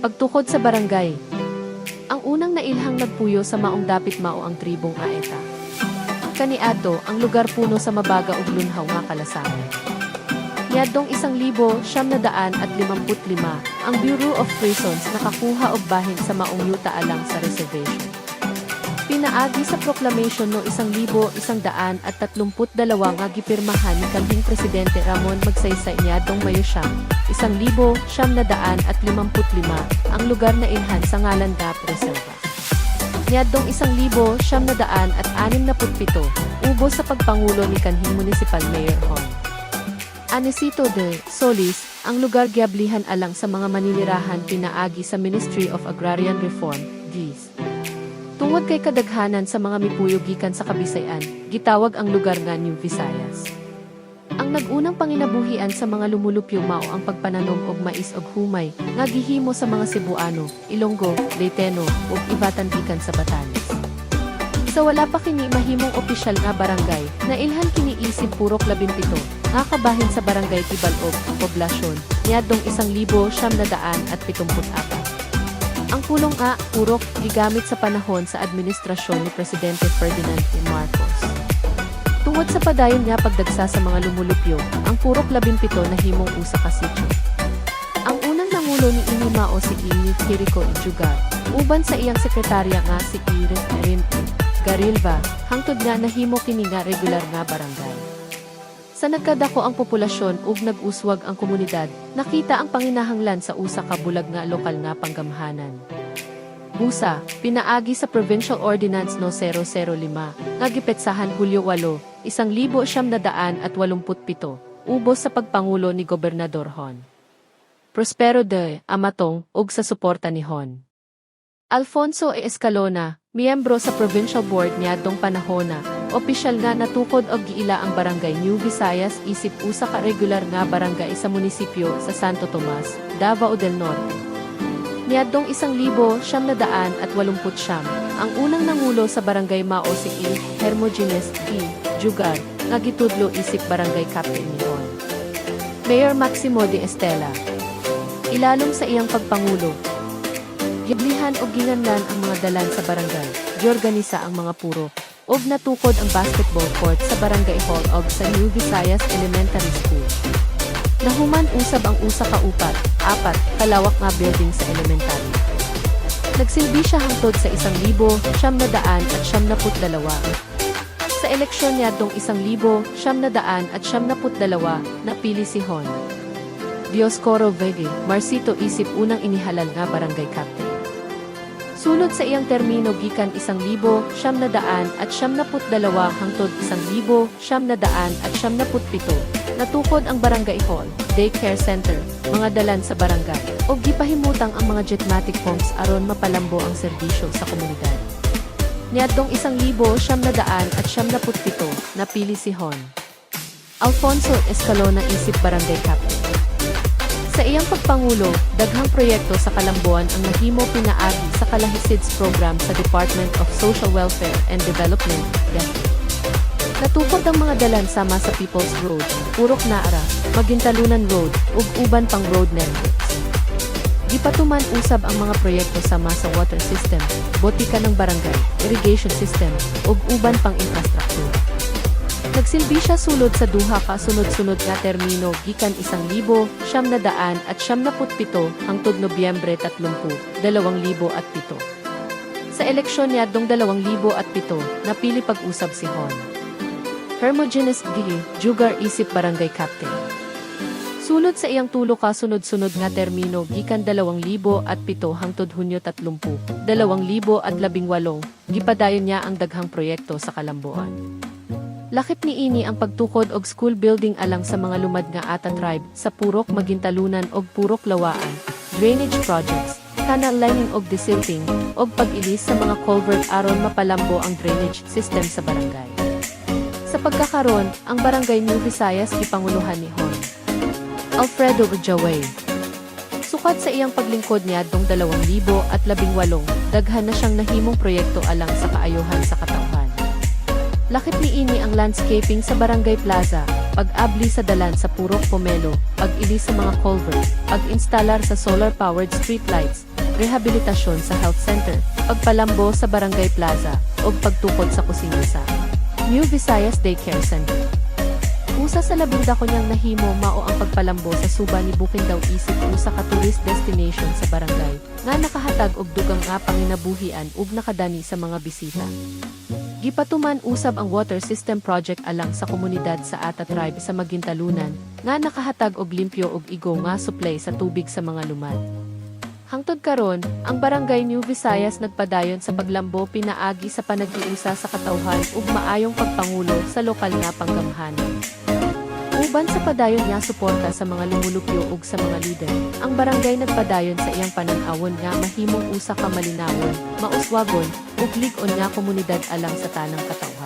Pagtukod sa barangay. Ang unang nailhang nagpuyo sa maong dapit mao ang tribong Aeta. Kaniadto ang lugar puno sa mabaga ug lunhaw nga kalasangan. Niadtong 1955 ang Bureau of Prisons nakakuha og bahin sa maong yuta alang sa reservation. Pinaagi sa proclamation no 1132 nga gipirmahan ni kanhing presidente Ramon Magsaysay niadtong Mayo 1955 ang lugar na ilhan sa ngalan Gap Reserva. Niadtong 1967 ubos sa pagpangulo ni kanhing Municipal Mayor Hon. Anisito de Solis, ang lugar giablihan alang sa mga maninirahan pinaagi sa Ministry of Agrarian Reform, GIS. Tungod kay kadaghanan sa mga mipuyo gikan sa Kabisayan, gitawag ang lugar nga New Visayas. Ang nagunang panginabuhian sa mga lumulupyo mao ang pagpananom og mais og humay nga gihimo sa mga Cebuano, Ilonggo, Leyteno ug ibatan gikan sa Batanes. Sa wala pa kini mahimong opisyal nga barangay, nailhan kini isip Purok 17 nga kabahin sa Barangay Tibalog, poblasyon, niadtong 1974. Ang pulong nga, Purok, gigamit sa panahon sa administrasyon ni Presidente Ferdinand E. Marcos. Tungod sa padayon nga pagdagsa sa mga lumulupyo, ang Purok 17 nahimong usa ka sitio. Ang unang nangulo ni ini mao si Ini Quirico Jugar, uban sa iyang sekretarya nga si Irene Garilva, hangtod nga nahimo kini nga regular nga barangay. Sa nagkadako ang populasyon ug nag-uswag ang komunidad, nakita ang panginahanglan sa usa ka bulag nga lokal nga panggamhanan. Busa, pinaagi sa Provincial Ordinance No. 005, nga gipetsahan Hulyo 8, 1987, ubos sa pagpangulo ni Gobernador Hon. Prospero de Amatong ug sa suporta ni Hon. Alfonso E. Escalona, miyembro sa Provincial Board niadtong panahona, opisyal nga natukod og giila ang barangay New Visayas isip usa ka regular nga barangay sa munisipyo sa Santo Tomas, Davao del Norte. Niadtong 1989, ang unang nangulo sa barangay mao si Il Hermogenes E. Jugar, nga gitudlo isip barangay captain ni Hon. Mayor Maximo de Estela. Ilalom sa iyang pagpangulo, giblihan o ginganlan ang mga dalan sa barangay, giorganisa ang mga puro, og natukod ang basketball court sa Barangay Hall og sa New Visayas Elementary School. Nahuman usab ang usa ka upat, kalawak nga building sa elementary. Nagsilbi siya hangtod sa 1972. Sa eleksyon niadtong 1972, napili si Hon. Dioscoro Vega Marcito isip unang inihalal nga barangay captain. Sulod sa iyang termino gikan 1972 hangtod 1977, natukod ang Barangay Hall, Daycare Center, mga dalan sa barangay, o gipahimutang ang mga jetmatic pumps aron mapalambo ang serbisyo sa komunidad. Niadtong 1977, napili si Hon. Alfonso Escalona isip barangay captain. Sa iyang pagpangulo, daghang proyekto sa Kalamboan ang nahimo pinaagi sa Kalahisids Program sa Department of Social Welfare and Development, DepEd. Natukod ang mga dalan sama sa People's Road, Purok Naara, Magintalunan Road, ug uban pang road networks. Gipatuman usab ang mga proyekto sama sa water system, botika ng barangay, irrigation system, ug uban pang infrastructure. Nagsilbi siya sulod sa duha ka sunod-sunod nga termino gikan 1977 hangtod Nobyembre 30, 2007. Sa eleksyon niadtong 2007, napili pag-usab si Hon. Hermogenes G. Jugar isip barangay captain. Sulod sa iyang tulo ka sunod-sunod nga termino gikan 2007 hangtod Hunyo 30, 2018, gipadayon niya ang daghang proyekto sa Kalamboan. Lakip ni ini ang pagtukod og school building alang sa mga lumad nga Ata tribe sa Purok Magintalunan og Purok Lawaan, drainage projects, canal lining og desilting, og pag-ilis sa mga culvert aron mapalambo ang drainage system sa barangay. Sa pagkakaron, ang Barangay New Visayas gipanguluhan ni Hon. Alfredo Ujaway. Sukat sa iyang paglingkod niadtong 2018, daghan na siyang nahimong proyekto alang sa kaayuhan sa katawhan. Lakip ni ini ang landscaping sa Barangay Plaza, pag-abli sa dalan sa Purok Pomelo, pag-ilis sa mga culvert, pag-instalar sa solar-powered streetlights, rehabilitasyon sa health center, pagpalambo sa barangay plaza, o pagtukod sa kusina sa New Visayas Daycare Center. Usa sa labing-dako niyang nahimo mao ang pagpalambo sa suba ni Bukid daw isip usa ka tourist destination sa barangay nga nakahatag og dugang nga panginabuhian ug nakadani sa mga bisita. Gipatuman usab ang water system project alang sa komunidad sa Ata Tribe sa Magintalunan nga nakahatag og limpyo ug igo nga supply sa tubig sa mga lumad. Hangtod karon, ang Barangay New Visayas nagpadayon sa paglambo pinaagi sa panaghiusa sa katawhan ug maayong pagpangulo sa lokal nga panggamhanan. Uban sa padayon nga suporta sa mga lumulupyo ug sa mga lider, ang barangay nagpadayon sa iyang panan-awon nga mahimong usa ka malinawon, mauswagon, ug lig-on nga komunidad alang sa tanang katawhan.